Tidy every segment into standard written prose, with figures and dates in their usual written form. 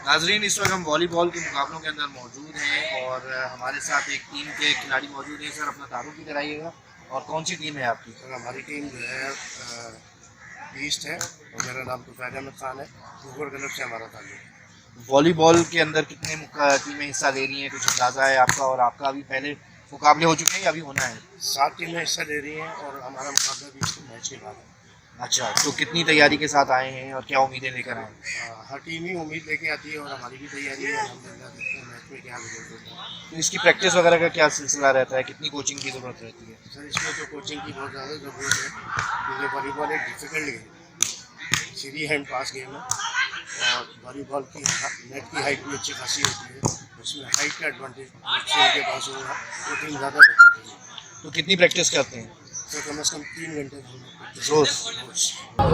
नाजरीन, इस वक्त हम वॉलीबॉल के मुकाबलों के अंदर मौजूद हैं और हमारे साथ एक टीम के खिलाड़ी मौजूद हैं। सर, अपना तारुफ भी कराइएगा और कौन सी टीम है आपकी? सर, हमारी टीम जो है ईस्ट है और मेरा नाम तुफैल अहमद खान है। ऊपर क्लब से हमारा ताल्लुक। वॉलीबॉल के अंदर कितने टीमें हिस्सा ले रही हैं, कुछ अंदाज़ा है आपका? और आपका अभी पहले मुकाबले हो चुके हैं या अभी होना है? 7 टीमें हिस्सा ले रही हैं और हमारा मुकाबला भी इस मैच के बाद है। अच्छा, तो कितनी तैयारी के साथ आए हैं और क्या उम्मीदें लेकर आए हैं? हर टीम ही उम्मीद लेके आती है और हमारी भी तैयारी है। अल्हम्दुलिल्लाह देखते हैं मैच में क्या रिजल्ट होता है। तो इसकी प्रैक्टिस वगैरह का क्या सिलसिला रहता है? कितनी कोचिंग की ज़रूरत रहती है? सर, इसमें तो कोचिंग की बहुत ज़्यादा ज़रूरत है क्योंकि वॉलीबॉल एक डिफ़िकल्ट गेम है, सीधी हैंड पास गेम है और वॉलीबॉल की नेट की हाइट भी अच्छी खासी होती है। उसमें हाइट का एडवांटेज उनके पास होगा, वो टीम ज़्यादा बेहतर है। तो कितनी प्रैक्टिस करते हैं? तो कम से कम 3 घंटे रोज़।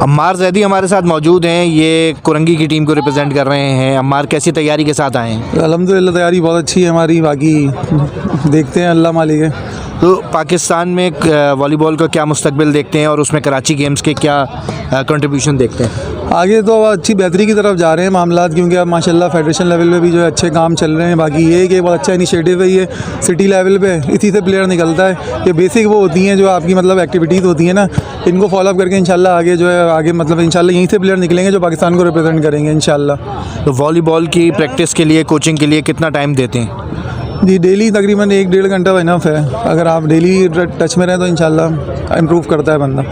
अम्मार जैदी हमारे साथ मौजूद हैं, ये कुरंगी की टीम को रिप्रेजेंट कर रहे हैं। अम्मार, कैसी तैयारी के साथ आए हैं? अल्हम्दुलिल्लाह तैयारी बहुत अच्छी है हमारी, बाकी देखते हैं, अल्लाह मालिक है। तो पाकिस्तान में वॉलीबॉल का क्या मुस्तकबिल देखते हैं और उसमें कराची गेम्स के क्या कंट्रीब्यूशन देखते हैं? आगे तो अब अच्छी बेहतरी की तरफ जा रहे हैं मामलात, क्योंकि अब माशाल्लाह फेडरेशन लेवल पे भी जो है अच्छे काम चल रहे हैं। बाकी ये कि बहुत अच्छा इनिशिएटिव है ये सिटी लेवल पे, इसी से प्लेयर निकलता है। ये बेसिक वो होती हैं जो आपकी मतलब एक्टिविटीज़ होती हैं ना, इनको फॉलोअप करके इंशाल्लाह आगे जो है आगे मतलब इंशाल्लाह यहीं से प्लेयर निकलेंगे जो पाकिस्तान को रिप्रेजेंट करेंगे इंशाल्लाह। तो वॉलीबॉल की प्रैक्टिस के लिए, कोचिंग के लिए कितना टाइम देते हैं? जी, डेली तकरीबन 1-1.5 घंटा इनफ है। अगर आप डेली टच में रहें तो इंशाल्लाह इम्प्रूव करता है बंदा।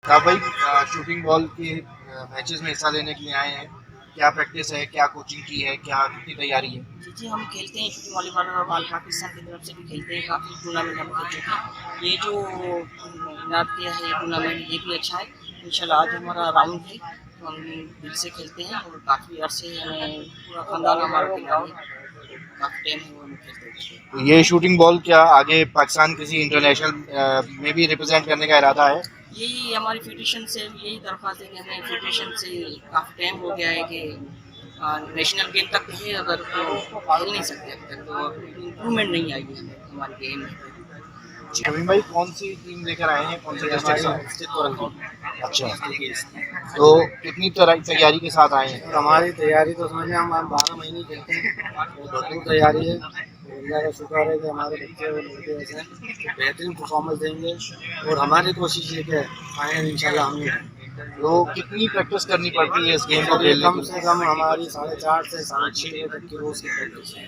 आप भाई शूटिंग बॉल के मैचेस में हिस्सा लेने के लिए आए हैं, क्या प्रैक्टिस है, क्या कोचिंग की है, क्या कितनी तैयारी है? जी, हम खेलते हैं शूटिंग वॉलीबॉल और बाल पाकिस्तान की तरफ से भी खेलते हैं। काफ़ी टूर्नामेंट हम खेल चुके हैं। ये जो इनाद किया है ये टूर्नामेंट, ये भी अच्छा है। इंशाल्लाह आज हमारा राउंड है तो हम दिल से खेलते हैं और काफ़ी अरसे हमें पूरा खानदान हमारा खिलाड़ी काफ़ी टाइम है वो हम खेलते हैं। तो ये शूटिंग बॉल क्या आगे पाकिस्तान किसी इंटरनेशनल में भी रिप्रेजेंट करने का इरादा है? यही हमारी फेडरेशन से यही दरख्वास्त है कि हमें फेडरेशन से काफ़ी टाइम हो गया है कि नेशनल गेम तक है, अगर तो खेल नहीं सकते अभी तक, तो इम्प्रूवमेंट नहीं आई है हमारे गेम में। अभी भाई कौन सी टीम लेकर आए हैं, कौन से डिस्ट्रिक्ट से? अच्छा, तो कितनी तैयारी के साथ आए हैं? हमारी तैयारी तो समझ में हम 12 महीने खेलते हैं, वो भरपूर तैयारी है। अल्लाह का शुक्र है कि हमारे बच्चे और लड़के ऐसे बेहतरीन परफॉर्मेंस देंगे और हमारी कोशिश ये कि फाइनल इंशाल्लाह हम ही। तो कितनी प्रैक्टिस करनी पड़ती है इस गेम को खेलने कम से कम हमारी 4:30 से 6:30 बजे तक की रोज़ की प्रैक्टिस है।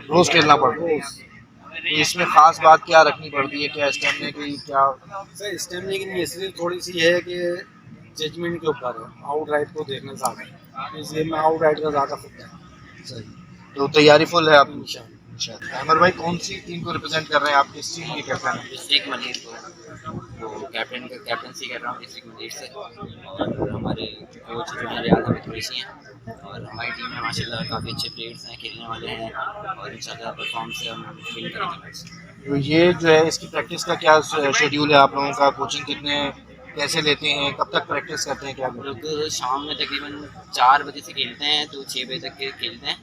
रोज़ खेलना पड़ता है। तो इसमें ख़ास बात क्या रखनी पड़ती है, क्या स्टेमिना की, क्या? सर, स्टेमिना की नहीं, सिर्फ थोड़ी सी है कि जजमेंट के ऊपर है, आउट राइट को देखना ज़्यादा, इस गेम में आउट राइट का ज़्यादा फुकता है। सही, तो तैयारी फुल है आपकी? अच्छा, अमर भाई कौन सी टीम को रिप्रेजेंट कर रहे हैं आप, किस टीम की कैप्टन हैं? डिस्ट्रिक्ट मजीद तो कैप्टनसी कर रहा हूँ डिस्ट्रिक्ट मजीद से। और हमारे कोच जो हैं रियाज अहमद कुरैशी हैं और हमारी टीम में माशाल्लाह काफ़ी अच्छे प्लेयर्स हैं, खेलने वाले हैं और इंशाल्लाह परफॉर्म से हम विन करेंगे। तो ये जो है इसकी प्रैक्टिस का क्या शेड्यूल है आप लोगों का? कोचिंग कितने कैसे लेते हैं, कब तक प्रैक्टिस करते हैं, क्या हम लोग शाम में तकरीबन 4 बजे से खेलते हैं तो 6 बजे तक के खेलते हैं।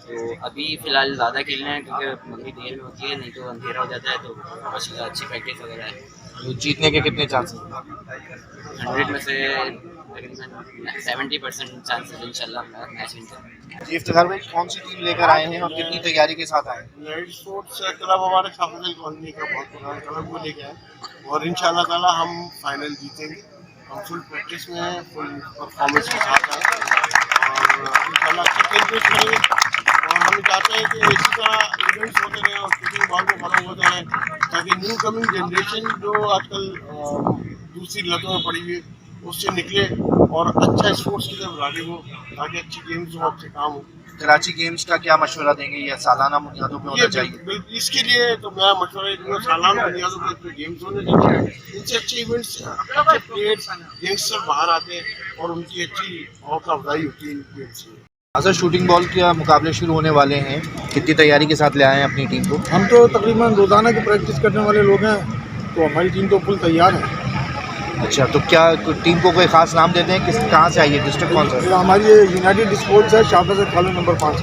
तो अभी फ़िलहाल ज़्यादा खेलना है क्योंकि मगरिब देर में होती है, नहीं तो अंधेरा हो जाता है। तो माशाल्लाह अच्छी प्रैक्टिस वगैरह है। तो जीतने के कितने चांसेस? 100 में से तकरीबन 70% चांसेस इंशाल्लाह मैच विन करेंगे। जी, इफ्तिखार भाई कौन सी टीम लेकर आए हैं और कितनी तैयारी के साथ आए हैं? नाइट स्पोर्ट्स क्लब हमारे शाफिल कॉलोनी का बहुत पुराना क्लब को लेके आए और इंशाल्लाह ताला हम फाइनल जीतेंगे। हम फुल प्रैक्टिस में हैं, फुल परफॉर्मेंस के साथ हैं और इंशाल्लाह अच्छा खेल पेश करेंगे। और हम चाहते हैं कि इसी तरह इवेंट्स होते रहें और शूटिंग बॉल में फॉलो होते रहें ताकि न्यू कमिंग जनरेशन जो आजकल दूसरी लतों में पड़ी हुई उससे निकले और अच्छा स्पोर्ट्स की तरफ आगे हो, ताकि अच्छी गेम्स हो, अच्छे काम हो। कराची गेम्स का क्या मशवरा देंगे, या सालाना बुनियादों पे होना चाहिए? इसके लिए तो मैं मशवरा दूंगा सालाना बुनियादों पर गेम्स होने चाहिए। इनसे अच्छे इवेंट्स, अच्छे प्लेयर्स, यंगस्टर बाहर आते हैं और उनकी अच्छी हौसला अफजाई होती है इन गेम्स में। सर, शूटिंग बॉल के मुकाबले शुरू होने वाले हैं, कितनी तैयारी के साथ ले आए हैं अपनी टीम को? हम तो तकरीबन रोज़ाना की प्रैक्टिस करने वाले लोग हैं, तो हमारी टीम तो फुल तैयार है। अच्छा, तो क्या टीम को कोई ख़ास नाम देते हैं, किस कहाँ से आई है, डिस्ट्रिक्ट कौन सा? हमारी ये यूनाइटेड स्पोर्ट्स है, शाफिल कॉलोनी नंबर 5।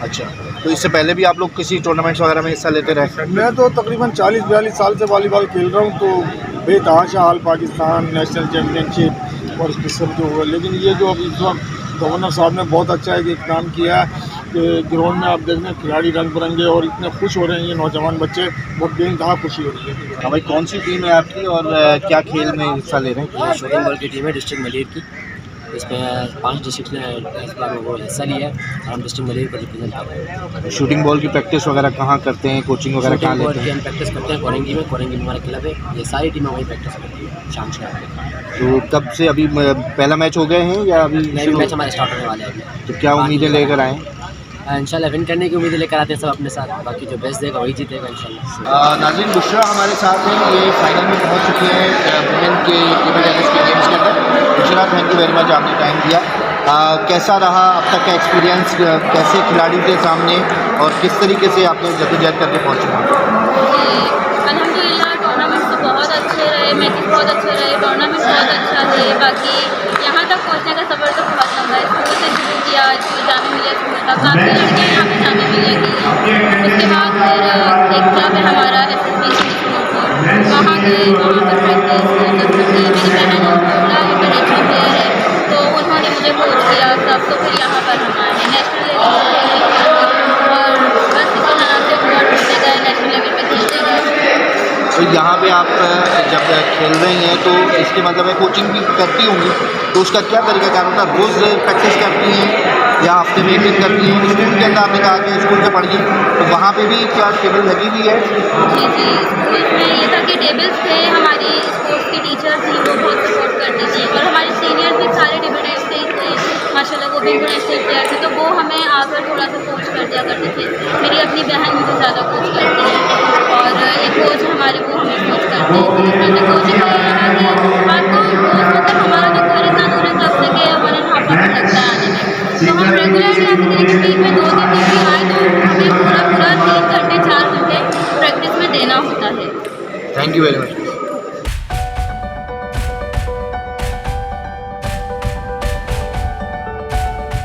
अच्छा, तो इससे पहले भी आप लोग किसी टूर्नामेंट्स वगैरह में हिस्सा लेते रहे? मैं तो तकरीबन 40-42 साल से वॉलीबॉल खेल रहा हूँ, तो बेतहाशा हाल पाकिस्तान नेशनल चैम्पियनशिप और इस किस्म के हुए। लेकिन ये जो अभी इस वक्त गवर्नर साहब ने बहुत अच्छा एक काम किया है कि ग्राउंड में आप देख रहे हैं खिलाड़ी रंग बिरंगे और इतने खुश हो रहे हैं ये नौजवान बच्चे, बहुत बेइंतहा खुशी हो रही है। हाँ भाई, कौन सी टीम है आपकी और क्या खेल में हिस्सा ले रहे हैं? ये शूटिंग बॉल की टीम है डिस्ट्रिक्ट मलेर की। इसमें 5 डिस्ट्रिक्ट ने इस बार वो हिस्सा लिया है और हम डिस्ट्रिक्ट मलेर को रिप्रेजेंट कर रहे हैं। शूटिंग बॉल की प्रैक्टिस वगैरह कहाँ करते हैं, कोचिंग वगैरह कहाँ शूटिंग बॉल लेते की हैं? हम प्रैक्टिस करते हैं कोरंगी में। कोरंगी में हमारा क्लब है, ये सारी टीमें वहीं प्रैक्टिस करती है शाम शाम। तो कब से अभी पहला मैच हो गए हैं या अभी नए मैच हमारे स्टार्ट होने वाले हैं अभी। तो क्या उम्मीदें लेकर आए? इंशाल्लाह विन करने की उम्मीदें लेकर आते हैं सब अपने साथ, बाकी जो बेस्ट देगा वही जीतेगा इंशाल्लाह। नाज़रीन, बुशरा हमारे साथ हैं, ये फाइनल में पहुंच चुके हैं वुमेन के टेबल टेनिस के गेम्स के अंदर। Bushra, thank you very much, आपने टाइम दिया। कैसा रहा अब तक का एक्सपीरियंस, कैसे खिलाड़ी के सामने और किस तरीके से आपने जद्दोजहद करके पहुँचे? अल्हम्दुलिल्लाह टूर्नामेंट तो बहुत अच्छे रहे, मैचेस बहुत अच्छे रहे, टूर्नामेंट बहुत अच्छा है। बाकी यहाँ तक पहुँचने का सफ़र तो बहुत लंबा है। स्कूल से शुरू किया, स्कूल जामे मिलिया स्कूल था, काफ़ी लड़कियाँ यहाँ पे जामे मिलिया की हैं। उसके बाद फिर एक क्लब है हमारा SSB, वहाँ गए, वहाँ पर प्रैक्टिस की। मेरी बहन थोड़ा इंटरनेशनल प्लेयर है, तो उन्होंने मुझे कोच किया सब। तो फिर यहाँ पर हम आए हैं नेशनल लेवल पर, और बस इसी तरह से हुआ, टूटते गए, नेशनल लेवल पर खेलते गए। तो यहाँ पे आप जब खेल रही हैं तो इसके मतलब है कोचिंग भी करती होंगी, तो उसका क्या तरीका क्या होता है? रोज़ प्रैक्टिस करती हैं या हफ्ते में एक दिन करती हैं? स्कूल के अंदर आपने कहा कि स्कूल से पढ़ी, तो वहाँ पे भी क्या टेबल लगी हुई है? जी जी, स्कूल में ये था कि टेबल्स थे, हमारी स्पोर्ट्स की टीचर थी वो बहुत सपोर्ट करती थी, और हमारे सीनियर भी सारे टेबल टेनिस के थे माशाल्लाह, वो भी इंटरनेशनल प्लेयर थे, तो वो हमें आकर थोड़ा सा कोच कर दिया करते थे। मेरी अपनी बहन मुझे ज़्यादा कोच करती है, और एक कोच हमारे वो हमें कोच करते हैं। तो इसमें से कोचिंग का ये रहा कि आपको रोज़ मतलब हमारा जो घर इतना दूर है क्लब से कि 1.5 आवर लगता है आने में, तो हम रेगुलरली आते थे। लेकिन वीक में 2 दिन भी आए तो हमें पूरा 3 घंटे 4 घंटे प्रैक्टिस में देना होता है। Thank you very much.